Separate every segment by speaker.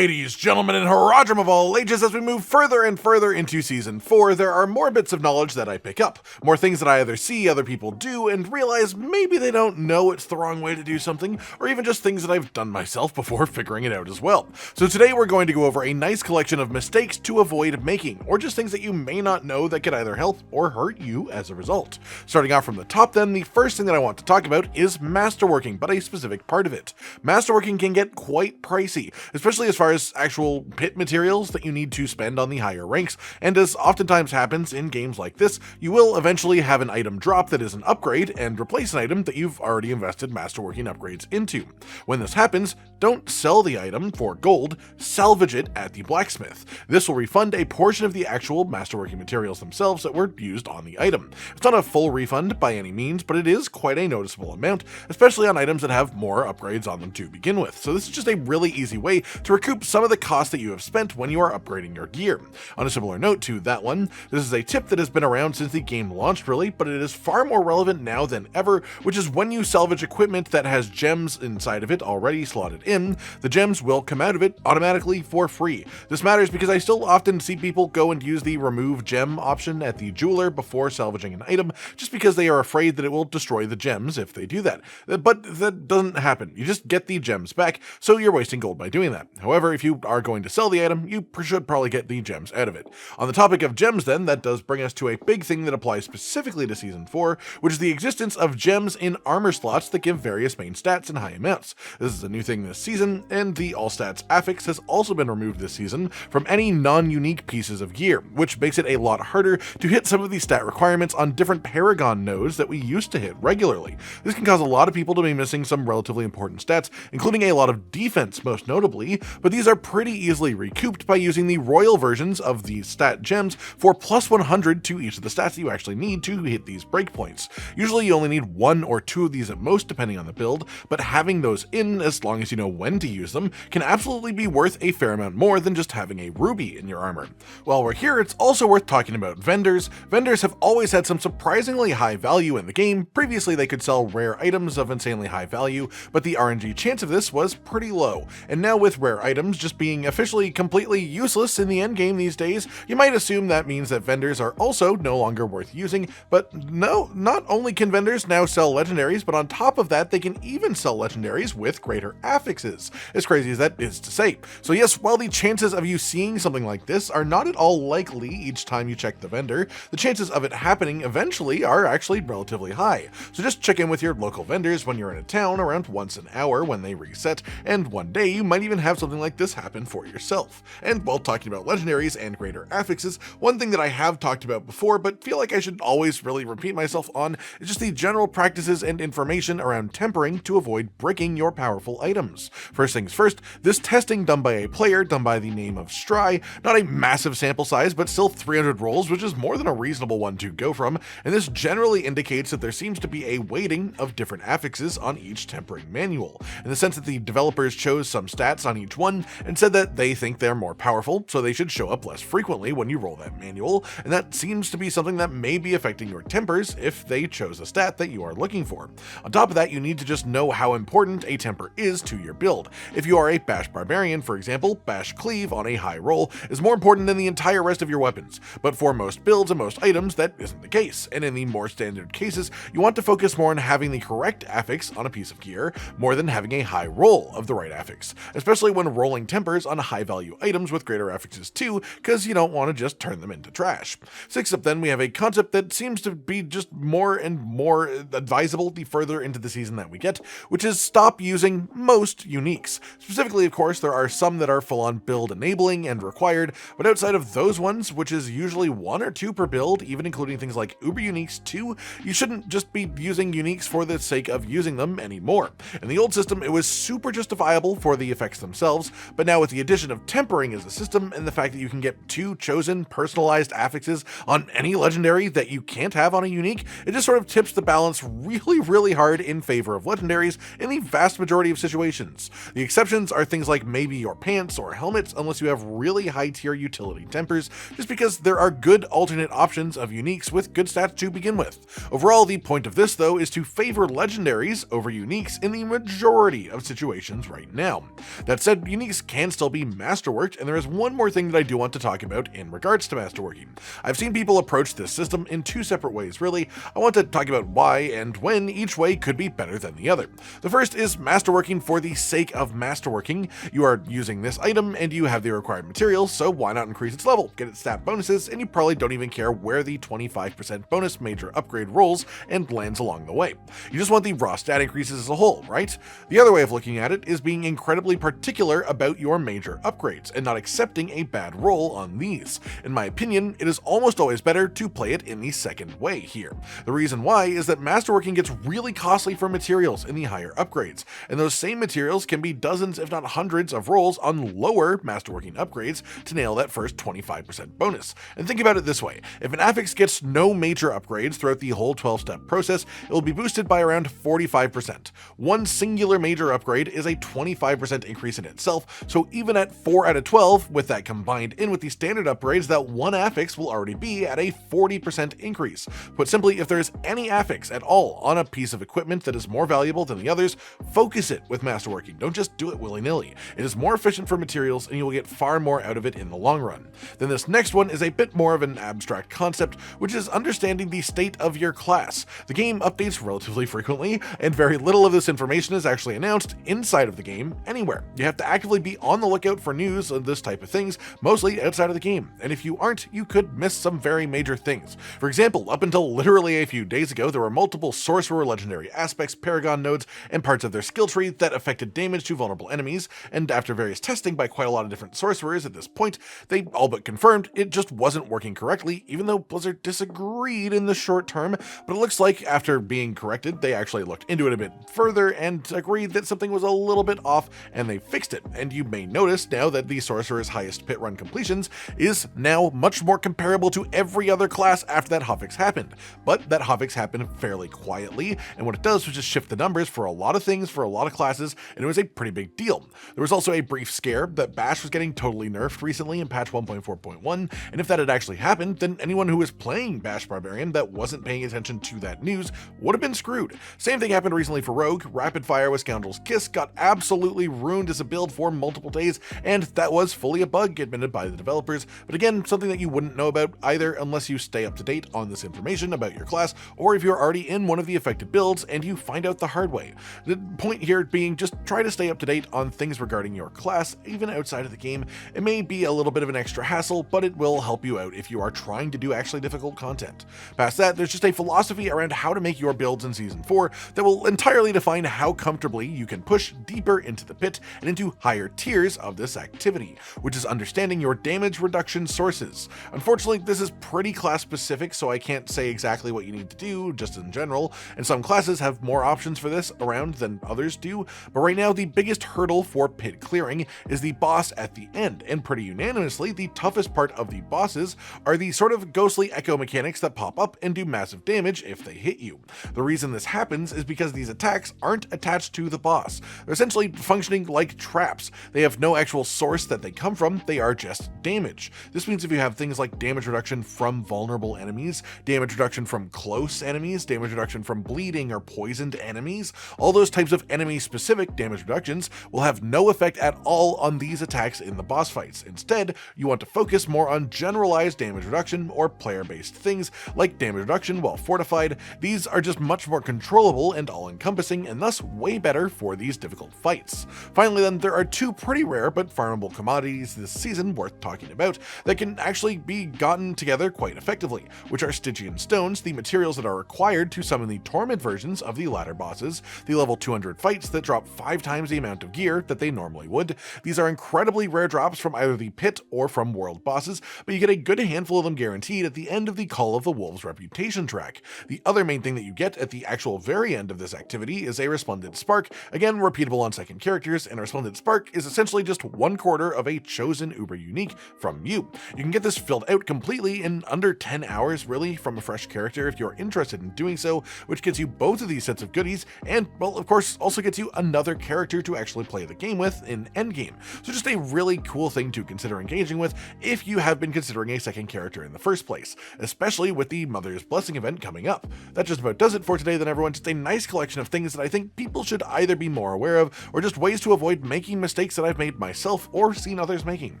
Speaker 1: Ladies, gentlemen, and haradrim of all ages, as we move further and further into Season 4, there are more bits of knowledge that I pick up, more things that I either see other people do and realize maybe they don't know it's the wrong way to do something, or even just things that I've done myself before figuring it out as well. So today we're going to go over a nice collection of mistakes to avoid making, or just things that you may not know that could either help or hurt you as a result. Starting off from the top then, the first thing that I want to talk about is masterworking, but a specific part of it. Masterworking can get quite pricey, especially as far as actual pit materials that you need to spend on the higher ranks, and as oftentimes happens in games like this, you will eventually have an item drop that is an upgrade and replace an item that you've already invested masterworking upgrades into. When this happens, don't sell the item for gold, salvage it at the blacksmith. This will refund a portion of the actual masterworking materials themselves that were used on the item. It's not a full refund by any means, but it is quite a noticeable amount, especially on items that have more upgrades on them to begin with. So this is just a really easy way to recoup some of the cost that you have spent when you are upgrading your gear. On a similar note to that one, this is a tip that has been around since the game launched really, but it is far more relevant now than ever, which is when you salvage equipment that has gems inside of it already slotted in, the gems will come out of it automatically for free. This matters because I still often see people go and use the remove gem option at the jeweler before salvaging an item, just because they are afraid that it will destroy the gems if they do that. But that doesn't happen. You just get the gems back, so you're wasting gold by doing that. However, if you are going to sell the item, you should probably get the gems out of it. On the topic of gems then, that does bring us to a big thing that applies specifically to Season 4, which is the existence of gems in armor slots that give various main stats in high amounts. This is a new thing this season, and the all stats affix has also been removed this season from any non-unique pieces of gear, which makes it a lot harder to hit some of the stat requirements on different paragon nodes that we used to hit regularly. This can cause a lot of people to be missing some relatively important stats, including a lot of defense most notably, but these are pretty easily recouped by using the royal versions of the stat gems for plus 100 to each of the stats that you actually need to hit these breakpoints. Usually you only need one or two of these at most depending on the build, but having those in, as long as you know when to use them, can absolutely be worth a fair amount more than just having a ruby in your armor. While we're here, it's also worth talking about vendors. Vendors have always had some surprisingly high value in the game. Previously they could sell rare items of insanely high value, but the RNG chance of this was pretty low, and now with rare items just being officially completely useless in the endgame these days, you might assume that means that vendors are also no longer worth using, but no, not only can vendors now sell legendaries, but on top of that, they can even sell legendaries with greater affixes, as crazy as that is to say. So yes, while the chances of you seeing something like this are not at all likely each time you check the vendor, the chances of it happening eventually are actually relatively high. So just check in with your local vendors when you're in a town around once an hour when they reset, and one day you might even have something like this happen for yourself. And while talking about legendaries and greater affixes, one thing that I have talked about before but feel like I should always really repeat myself on is just the general practices and information around tempering to avoid breaking your powerful items. First things first, this testing done by a player done by the name of Stry, not a massive sample size but still 300 rolls, which is more than a reasonable one to go from, and this generally indicates that there seems to be a weighting of different affixes on each tempering manual, in the sense that the developers chose some stats on each one and said that they think they're more powerful, so they should show up less frequently when you roll that manual, and that seems to be something that may be affecting your tempers if they chose a stat that you are looking for. On top of that, you need to just know how important a temper is to your build. If you are a Bash Barbarian, for example, Bash Cleave on a high roll is more important than the entire rest of your weapons, but for most builds and most items, that isn't the case, and in the more standard cases, you want to focus more on having the correct affix on a piece of gear, more than having a high roll of the right affix, especially when rolling tempers on high value items with greater affixes too, because you don't want to just turn them into trash. Sixth up then, we have a concept that seems to be just more and more advisable the further into the season that we get, which is stop using most uniques. Specifically, of course, there are some that are full on build enabling and required, but outside of those ones, which is usually one or two per build, even including things like uber uniques too, you shouldn't just be using uniques for the sake of using them anymore. In the old system, it was super justifiable for the effects themselves, but now with the addition of tempering as a system and the fact that you can get two chosen personalized affixes on any legendary that you can't have on a unique, it just sort of tips the balance really hard in favor of legendaries in the vast majority of situations. The exceptions are things like maybe your pants or helmets, unless you have really high tier utility tempers, just because there are good alternate options of uniques with good stats to begin with. Overall, the point of this though is to favor legendaries over uniques in the majority of situations right now. That said, uniques these can still be masterworked, and there is one more thing that I do want to talk about in regards to masterworking. I've seen people approach this system in two separate ways, really. I want to talk about why and when each way could be better than the other. The first is masterworking for the sake of masterworking. You are using this item and you have the required materials, so why not increase its level, get its stat bonuses, and you probably don't even care where the 25% bonus major upgrade rolls and lands along the way. You just want the raw stat increases as a whole, right? The other way of looking at it is being incredibly particular about your major upgrades and not accepting a bad roll on these. In my opinion, it is almost always better to play it in the second way here. The reason why is that masterworking gets really costly for materials in the higher upgrades, and those same materials can be dozens if not hundreds of rolls on lower masterworking upgrades to nail that first 25% bonus. And think about it this way, if an affix gets no major upgrades throughout the whole 12-step process, it will be boosted by around 45%. One singular major upgrade is a 25% increase in itself, so even at 4 out of 12, with that combined in with the standard upgrades, that one affix will already be at a 40% increase. Put simply, if there's any affix at all on a piece of equipment that is more valuable than the others, focus it with masterworking. Don't just do it willy-nilly. It is more efficient for materials and you will get far more out of it in the long run. Then this next one is a bit more of an abstract concept, which is understanding the state of your class. The game updates relatively frequently, and very little of this information is actually announced inside of the game anywhere. You have to actively be on the lookout for news of this type of things, mostly outside of the game, and if you aren't, you could miss some very major things. For example, up until literally a few days ago, there were multiple Sorcerer legendary aspects, Paragon nodes, and parts of their skill tree that affected damage to vulnerable enemies, and after various testing by quite a lot of different sorcerers at this point, they all but confirmed it just wasn't working correctly, even though Blizzard disagreed in the short term, but it looks like after being corrected, they actually looked into it a bit further and agreed that something was a little bit off, and they fixed it. And you may notice now that the Sorcerer's highest pit run completions is now much more comparable to every other class after that hotfix happened. But that hotfix happened fairly quietly, and what it does was just shift the numbers for a lot of things for a lot of classes, and it was a pretty big deal. There was also a brief scare that Bash was getting totally nerfed recently in patch 1.4.1, and if that had actually happened, then anyone who was playing Bash Barbarian that wasn't paying attention to that news would have been screwed. Same thing happened recently for Rogue. Rapid Fire with Scoundrel's Kiss got absolutely ruined as a build for multiple days, and that was fully a bug admitted by the developers, but again, something that you wouldn't know about either unless you stay up to date on this information about your class, or if you're already in one of the affected builds and you find out the hard way. The point here being just try to stay up to date on things regarding your class, even outside of the game. It may be a little bit of an extra hassle, but it will help you out if you are trying to do actually difficult content. Past that, there's just a philosophy around how to make your builds in Season 4 that will entirely define how comfortably you can push deeper into the pit and into higher tiers of this activity, which is understanding your damage reduction sources. Unfortunately, this is pretty class specific, so I can't say exactly what you need to do, just in general, and some classes have more options for this around than others do, but right now the biggest hurdle for pit clearing is the boss at the end, and pretty unanimously, the toughest part of the bosses are the sort of ghostly echo mechanics that pop up and do massive damage if they hit you. The reason this happens is because these attacks aren't attached to the boss. They're essentially functioning like traps. They have no actual source that they come from, they are just damage. This means if you have things like damage reduction from vulnerable enemies, damage reduction from close enemies, damage reduction from bleeding or poisoned enemies, all those types of enemy-specific damage reductions will have no effect at all on these attacks in the boss fights. Instead, you want to focus more on generalized damage reduction or player-based things like damage reduction while fortified. These are just much more controllable and all-encompassing, and thus way better for these difficult fights. Finally then, there are two pretty rare but farmable commodities this season worth talking about that can actually be gotten together quite effectively, which are Stygian Stones, the materials that are required to summon the Torment versions of the latter bosses, the level 200 fights that drop 5 times the amount of gear that they normally would. These are incredibly rare drops from either the pit or from world bosses, but you get a good handful of them guaranteed at the end of the Call of the Wolves reputation track. The other main thing that you get at the actual very end of this activity is a Resplendent Spark, again repeatable on second characters, and a Resplendent Spark is essentially just 1/4 of a chosen uber unique from you. You can get this filled out completely in under 10 hours really from a fresh character if you're interested in doing so, which gets you both of these sets of goodies and, well, of course, also gets you another character to actually play the game with in Endgame. So just a really cool thing to consider engaging with if you have been considering a second character in the first place, especially with the Mother's Blessing event coming up. That just about does it for today then, everyone. Just a nice collection of things that I think people should either be more aware of or just ways to avoid making mistakes mistakes that I've made myself or seen others making,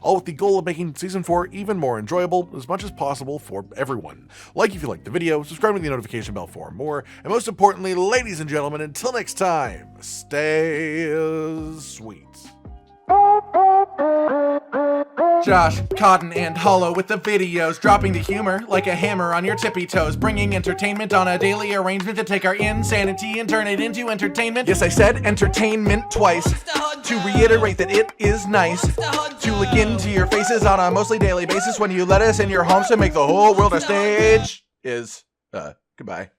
Speaker 1: all with the goal of making Season 4 even more enjoyable as much as possible for everyone. Like if you liked the video, subscribe to the notification bell for more, and most importantly, ladies and gentlemen, until next time, stay sweet.
Speaker 2: Josh, Cotton, and Hollow with the videos, dropping the humor like a hammer on your tippy toes, bringing entertainment on a daily arrangement to take our insanity and turn it into entertainment. Yes, I said entertainment twice, to reiterate that it is nice to look into your faces on a mostly daily basis when you let us in your homes to make the whole world a stage. Goodbye.